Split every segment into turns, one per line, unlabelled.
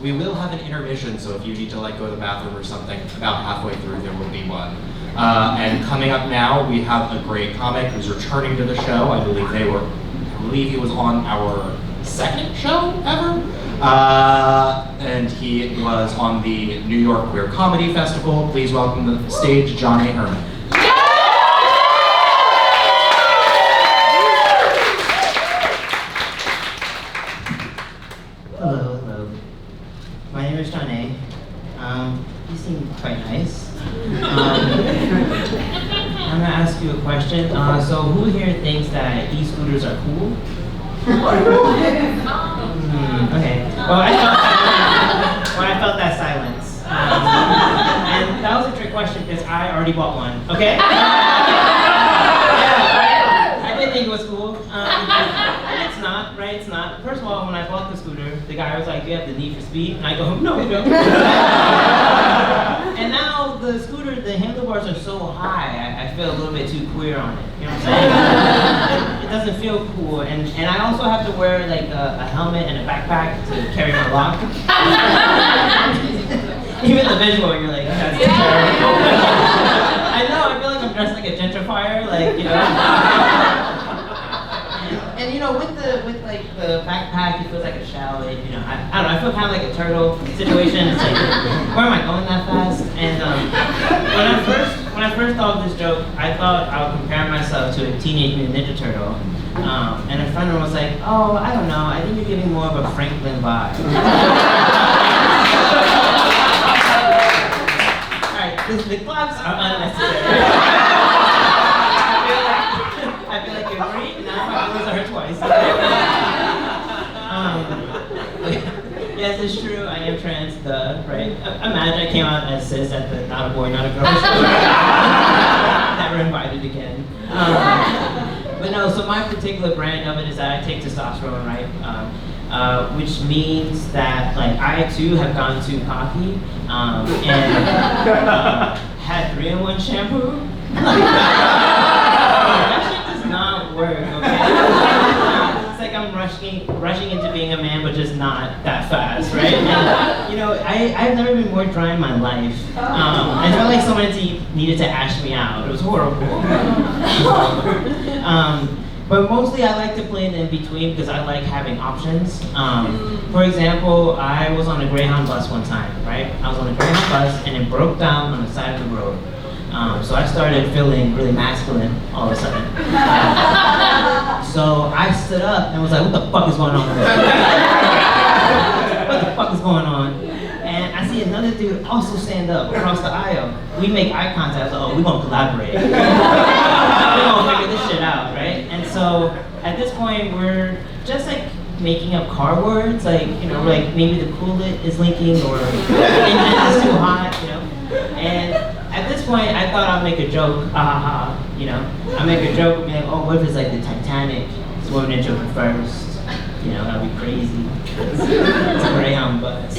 We will have an intermission, so if you need to like go to the bathroom or something, about halfway through there will be one. And coming up now, we have a great comic who's returning to the show. I believe he was on our second show ever. And he was on the New York Queer Comedy Festival. Please welcome to the stage, Jonnea Herman.
Hello, hello. My name is Jonnea. You seem quite nice. I'm gonna ask you a question. So who here thinks that e-scooters are cool? Okay. Well, I felt that silence. And that was a trick question because I already bought one. Okay? I didn't think it was cool. And it's not, right? It's not. First of all, when I bought the scooter, the guy was like, "Do you have the need for speed?" And I go, "No, I don't." And now the scooter, the handlebars are so high, I feel a little bit too queer on it. You know what I'm saying? It doesn't feel cool. And I also have to wear like a helmet and a backpack to carry my lock. Even the visual, you're like, that's terrible. I know, I feel like I'm dressed like a gentrifier, like, you know. And you know, with the backpack, it feels like a shell. You know, I don't know. I feel kind of like a turtle situation. It's like, where am I going that fast? And when I first thought of this joke, I thought I would compare myself to a Teenage Mutant Ninja Turtle. And a friend of mine was like, "Oh, I don't know. I think you're giving more of a Franklin vibe." All right, the claps are unnecessary. I feel like you're free, and now my feelings are hurt twice. Yes, it's true, I am trans, right? Imagine I came out as cis at the Not a Boy, Not a Girl show. Never invited again. But no, so my particular brand of it is that I take testosterone, right? Which means that like I too have gone too cocky and had 3-in-1 shampoo. That shit does not work, okay? It's like I'm rushing into being a man, but just not that fast, right? And, you know, I've never been more dry in my life. I felt like someone needed to ash me out. It was horrible. But mostly I like to play in between because I like having options. For example, I was on a Greyhound bus one time, right? I was on a Greyhound bus and it broke down on the side of the road. So I started feeling really masculine all of a sudden. So I stood up and was like, "What the fuck is going on?" What the fuck is going on? And I see another dude also stand up across the aisle. We make eye contact. I was like, "Oh, we're gonna collaborate. We're gonna figure this shit out, right?" And so at this point, we're just like making up car words, like, you know, like maybe the coolant is leaking or the engine is too hot, you know. And at this point, I thought I'd make a joke, you know. I make a joke and be like, "Oh, what if it's like the Titanic swimming into it first? You know, that'd be crazy. It's a Greyhound bus."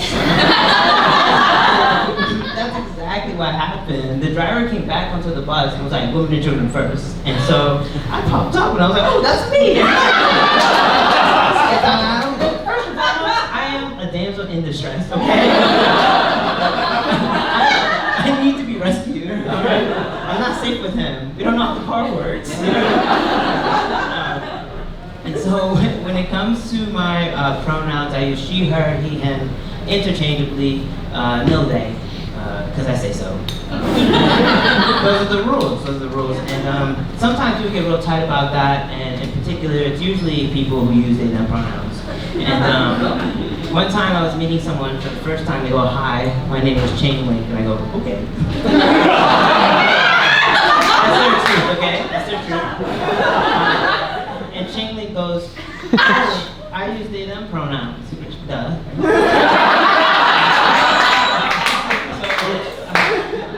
That's exactly what happened. The driver came back onto the bus and was like, "Women and children first." And so I popped up and I was like, "Oh, that's me." First and foremost, I am a damsel in distress, okay? I need to be rescued, all right? I'm not safe with him. We don't know how the car works. And so when it comes to my pronouns, I use she, her, he, him, interchangeably, no they, because I say so. Those are the rules, And sometimes people get real tight about that, and in particular, it's usually people who use they, them pronouns. And one time I was meeting someone for the first time, they go, "Hi, my name is Chain Link," and I go, "Okay." That's their truth, okay? That's their truth. And Chain Link goes, "I use they, them pronouns," which, duh.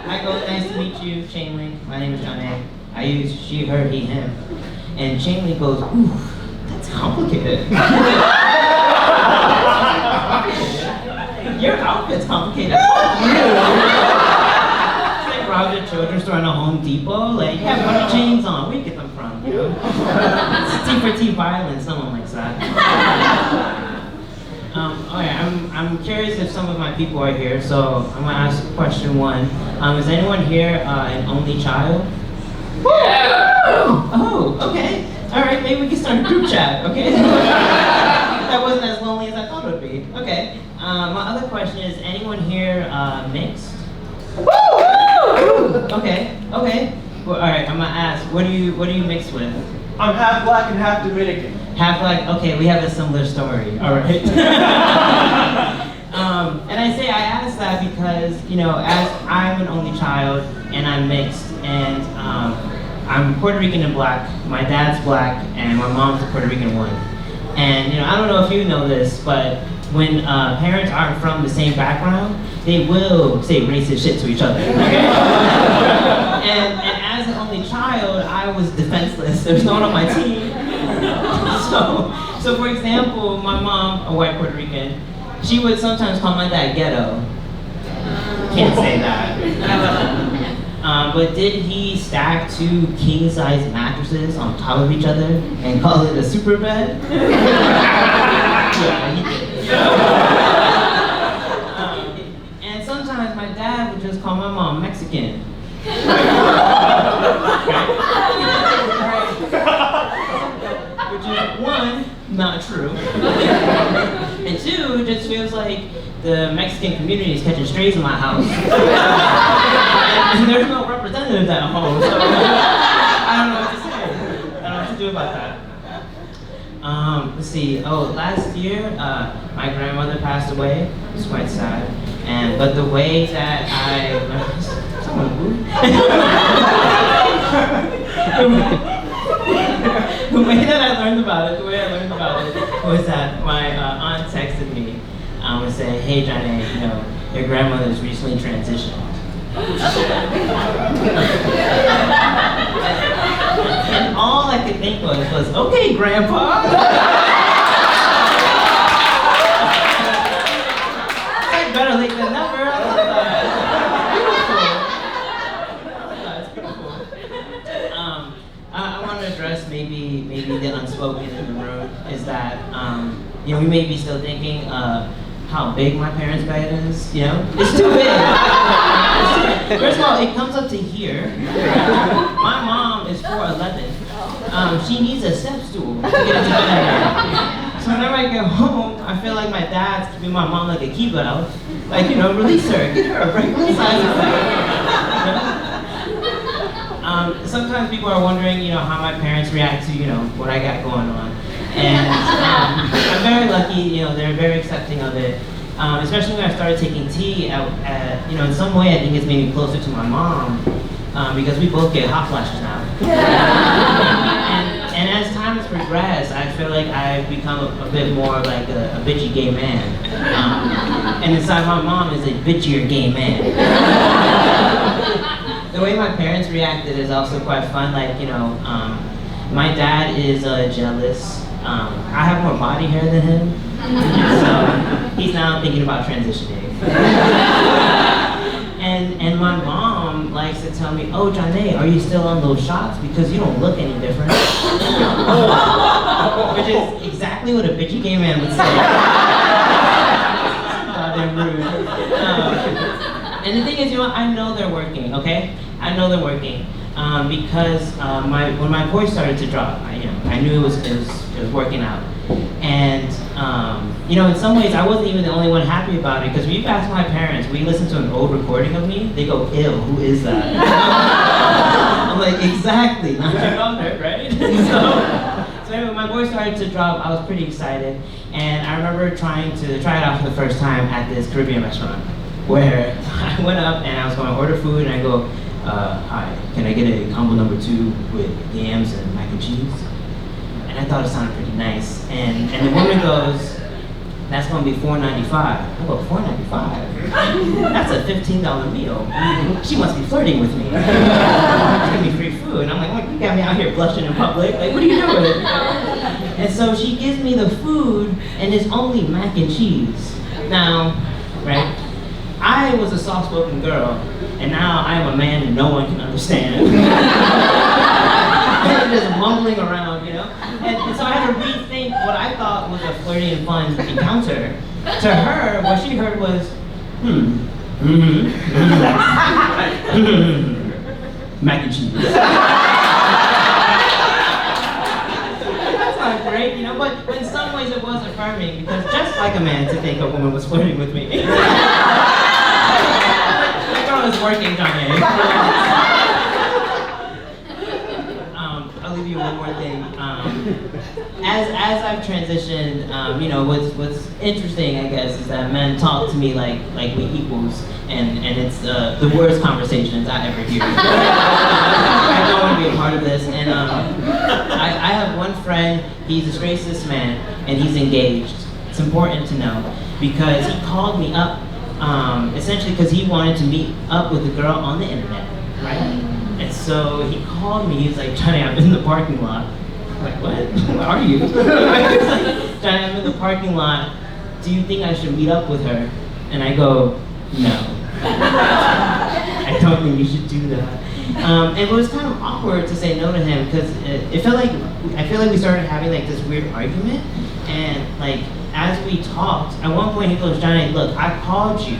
I go, "Nice to meet you, Chain Link. My name is Jonnea. I use she, her, he, him." And Chain Link goes, "Ooh, that's complicated." Your outfit's complicated. It's like robbing a children's store in a Home Depot. Like, you have bunny chains on. Where you get them from, you know? It's T for T violence. No one likes that. I'm curious if some of my people are here, so I'm gonna ask question one. Is anyone here an only child? Yeah. Oh, okay. All right, maybe we can start a group chat, okay? That wasn't as lonely as I thought it would be. Okay. My other question is, anyone here mixed? Okay. Well, all right, I'm gonna ask, what do you mix with?
I'm half black and half Dominican.
Half black. Okay, we have a similar story. All right. And I ask that because, as I'm an only child and I'm mixed, and I'm Puerto Rican and black. My dad's black and my mom's a Puerto Rican woman. And I don't know if you know this, but when parents aren't from the same background, they will say racist shit to each other. Okay? and as an only child, I was defenseless. There was no one on my team. So for example, my mom, a white Puerto Rican, she would sometimes call my dad ghetto. Can't say that. But did he stack 2 king-size mattresses on top of each other and call it a super bed? Yeah, he did. And sometimes my dad would just call my mom Mexican. Which is 1, not true. And 2, it just feels like the Mexican community is catching strays in my house. And there's no representatives at home, so I don't know what to say. I don't know what to do about that. Let's see. Oh, last year, my grandmother passed away. It was quite sad. But the way that someone moved. The way that I learned about it, was that my aunt texted me and said, "Hey, Jonnea, your grandmother's recently transitioned." And all I could think was, "Okay, Grandpa." It's like better late than never. I love that. It's beautiful. I want to address maybe the unspoken in the room is that we may be still thinking how big my parents' bed is. It's too big. First of all, it comes up to here. My mom is 4'11". She needs a step stool to get into bed. So whenever I get home, I feel like my dad's keeping my mom like a key belt. Like, release her, get her a regular size of bed. Sometimes people are wondering, how my parents react to, what I got going on. And I'm very lucky, they're very accepting of it. Especially when I started taking tea, in some way I think it's made me closer to my mom, because we both get hot flashes now. And as time has progressed, I feel like I've become a bit more like a bitchy gay man. And inside my mom is a bitchier gay man. The way my parents reacted is also quite fun. Like, my dad is jealous. I have more body hair than him, so he's now thinking about transitioning. And my mom likes to tell me, "Oh, Jonnea, are you still on those shots? Because you don't look any different." Which is exactly what a bitchy gay man would say. They're rude. And the thing is, I know they're working, okay? I know they're working. Because when my voice started to drop, I knew it was working out. And in some ways, I wasn't even the only one happy about it, because when you ask my parents, we listen to an old recording of me, they go, "Ew, who is that?" I'm like, exactly, not your daughter, right? So anyway, my voice started to drop. I was pretty excited, and I remember trying to try it out for the first time at this Caribbean restaurant, where I went up and I was going to order food, and I go, "Hi, can I get a combo number 2 with yams and mac and cheese?" And I thought it sounded pretty nice. And the woman goes, "That's going to be $4.95. I go, $4.95? That's a $15 meal. She must be flirting with me. She's giving me free food." And I'm like, "You got me out here blushing in public. Like, what are you doing?" And so she gives me the food, and it's only mac and cheese. Now, right? I was a soft-spoken girl, and now I am a man that no one can understand. And just mumbling around, And so I had to rethink think what I thought was a flirty and fun encounter, to her, what she heard was, mac and cheese. That's not great, you know, but in some ways it was affirming, because just like a man to think a woman was flirting with me. That girl is working, Jonnea. I'll leave you one more thing. As I've transitioned, you know, what's interesting, I guess, is that men talk to me like we equals, and it's the worst conversations I ever hear. I don't want to be a part of this, and I have one friend. He's a straight cis man, and he's engaged. It's important to know because he called me up, essentially because he wanted to meet up with a girl on the internet, right? And so he called me, he's like, Johnny, I'm in the parking lot. I'm like, what? Where are you? He's like, Johnny, I'm in the parking lot. Do you think I should meet up with her? And I go, no. I don't think you should do that. And it was kind of awkward to say no to him because it felt like, I feel like we started having like this weird argument. And like, as we talked, at one point he goes, Johnny, look, I called you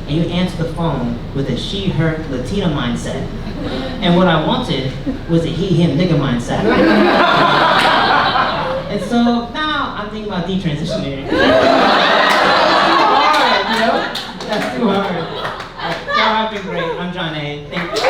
and you answered the phone with a she, her, Latina mindset. And what I wanted was a he, him, nigga mindset. And so now I'm thinking about detransitioning. That's too hard, you know? That's too hard. Y'all have been great. I'm Jonnea. Thank you.